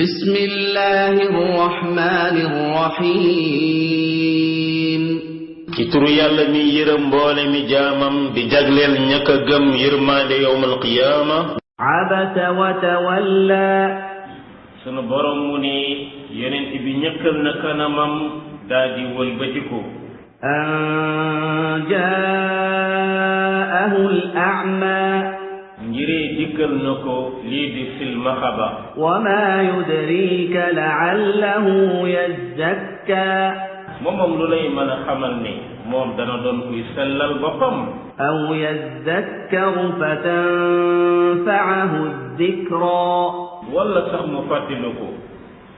بسم الله الرحمن الرحيم ci turu yàlla mi yërëm mboole mi jaamam di jagleel ña ka gëm yërmaande yowmal qiyaama abasa wa tawalla sunu borom mu ni yonent bi ñëkkal na kanamam daa di wëlbatiku an jaahu al-a'ma ngiree dikkal na ko lii di silmaxa ba wa ma yudrika la'allahu yazzakka moom lu lay mën a xamal ni moom dana doon kuy sellal boppam aw yazzakkaru fatanfa'ahu adh-dhikra wala sax mu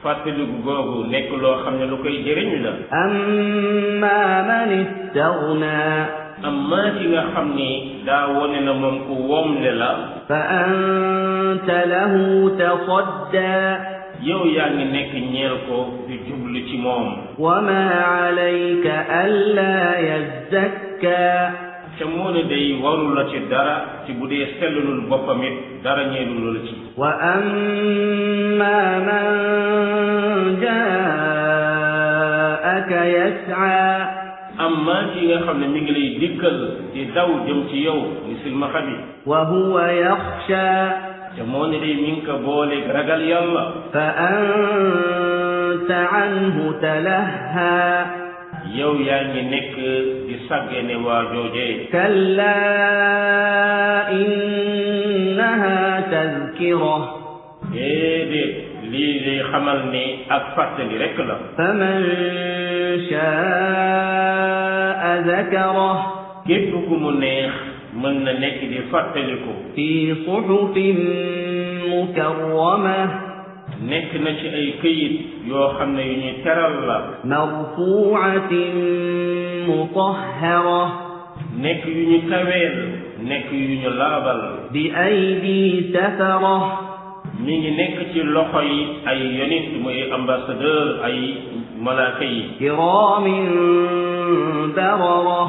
fàttaliku googu nekk loo xam ne lu koy jëriñ la amma man istaghna amma ci nga xam ni daa wone na moom ku womle la fa anta lahu tasadda yow yaa ngi nekk ñeel ko di jublu ci moom wa ma alayka alla yazzakka te moo ne day waru la ci dara ci bu dee sellulul boppam it dara ñeelul la ci wa amma man jaa'aka yas'a amma ki nga xam ne mi ngi lay dikkal di daw jëm ci yow ni silmaxa bi wa huwa yaxsha te moo ne day mi ngi ko booleeg ragal yàlla fa anta anhu talahha yow yaa ngi nekk di sàggane waa joojee kalla innaha tazkira déedéet lii lay xamal ni ak fàttali rekk la faman shaa zakara képp ku mu neex mën na nekk di fàttaliku fi suhufin mukarrama nekk na ci ay këyit yoo xam ne yu ñuy teral la marfu'atin mutahhara nekk yu ñu kaweel nekk yu ñu laabal bi aydi safara mi ngi nekk ci loxo yi ay yonent muy ambassadeur ay malaaka yi kiraamin barara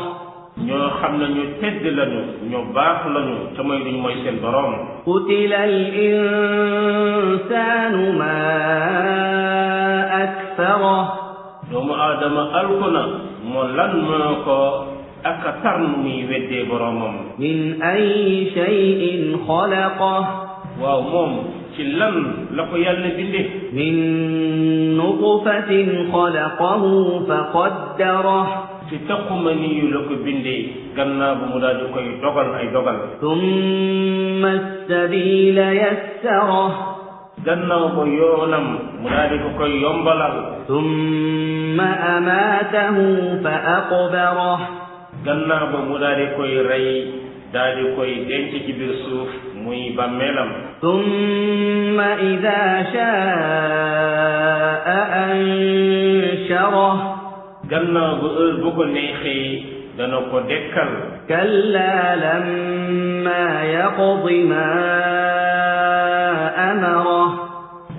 ñoo xam ne ñu tedd lañu ñu baax lañu te mooy duñ mooy seen borom qutila al-insaanu ma akfara doomu aadama alku na moo lan moo ko aka tarn muy weddee boromam min ayyi shay'in xalaqa waaw moom ci lan la ko yàlla binde min nutfatin xalaqahu fa qaddara ci taquma niyu la ko bindee gannaaw bu mu daal di koy dogal ay dogal thumma as-sabila yassara gannaaw ba yoonam mu daal di ko koy yombalal thumma amaatahu fa aqbara gannaaw ba mu daal di koy rey daal di koy denc ci biir suuf muy bàmmeelam thumma idha sha'a anshara gannaaw ba heure bu ko neexee dana ko dekkal kalla lamma yaqdi ma amara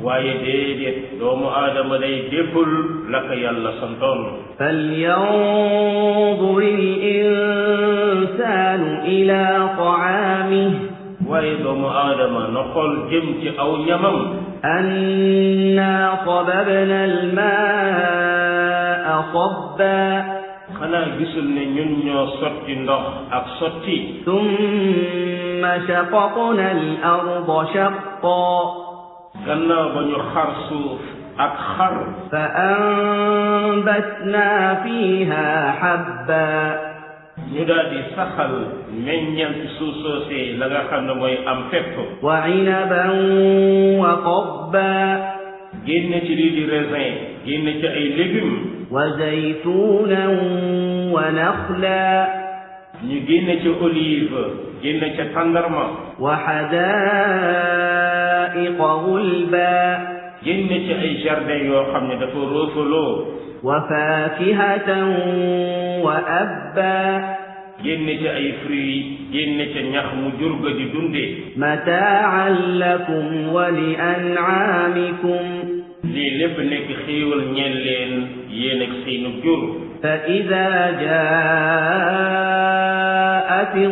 waaye déedéet doomu aadama day déppul la ko yàlla santoon falyanzur al-insaanu ila ta'aamihi waaye doomu aadama na xool jëm ci aw ñamam annaa sababna al-maa'a sabba xanaa gisul ne ñun ñoo sotti ndox ak sotti thumma shaqaqna al-arda shaqqan gannaaw ba ñu xar suuf ak xar fa anbatna fiha habba ñu daal di saxal meññant suuf soosee la nga xam ne mooy am fépp wa inaban wa qadba génne ci lii di raisin génne ci ay légumes wa zaytunan wa nakhla ñu génne ci olive génne ca tàndarma wa hadaa'iqa ghulba génne ci ay jardin yoo xam ne dafa roofaloo wa faakihatan wa abba génne ci ay fruits génne ca ñax mu jur ga di dunde mataa'an lakum wa li an'aamikum lii lépp nekk xéewal ñeel leen yéen ak seenu jur fa idaa jaa'ati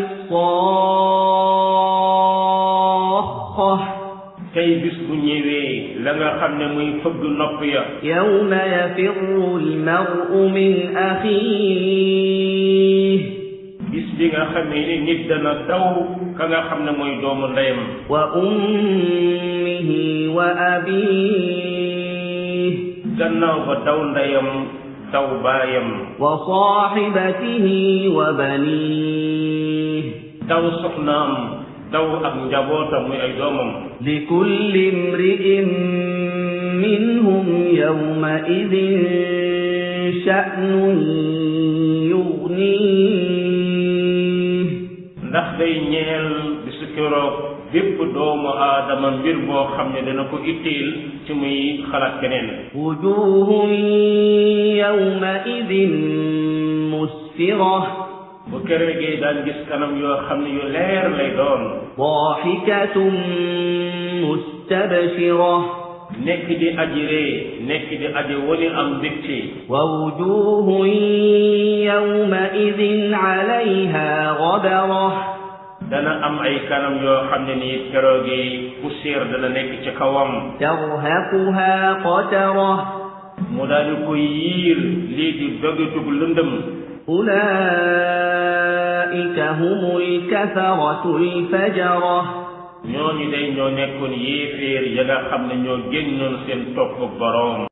as-saakha tey bis bu ñëwee la nga xam ne muy fëgg nopp ya yawma yafirru al-mar'u min akhihi bis bi nga xamee ni nit dana daw ka nga xam ne mooy doomu ndeyam wa ummihi wa abihi gannaaw ba daw ndeyam daw baayam wa sahibatihi wa banihi daw soxnaam daw ak njabootam muy ay doomam li kulli imri'in minhum yawma idhin sha'nun yughnihi ndax day ñeel bisu keroog bépp doomu aadama mbir boo xam ne dana ko itteel ci muy xalaat keneen wujuhun yawma idhin musfirah bu keroogee daan gis kanam yoo xam ne yu leer lay doon daahikatun mustabshirah nekk di aji ree nekk di aji woni am mbégte wa wujuhun yawma idhin alayha ghabarah dana am ay kanam yoo xam ne nii keroogee poussière dana nekk ci kawam tarhaquha qatarah mu daal di ko yiir lii di dogitug lëndëm ulaa'ika humul kafaratul fajarah ñooñu day ñoo nekkoon yéeféer ya nga xam ne ñoo génnoon seen topp boroom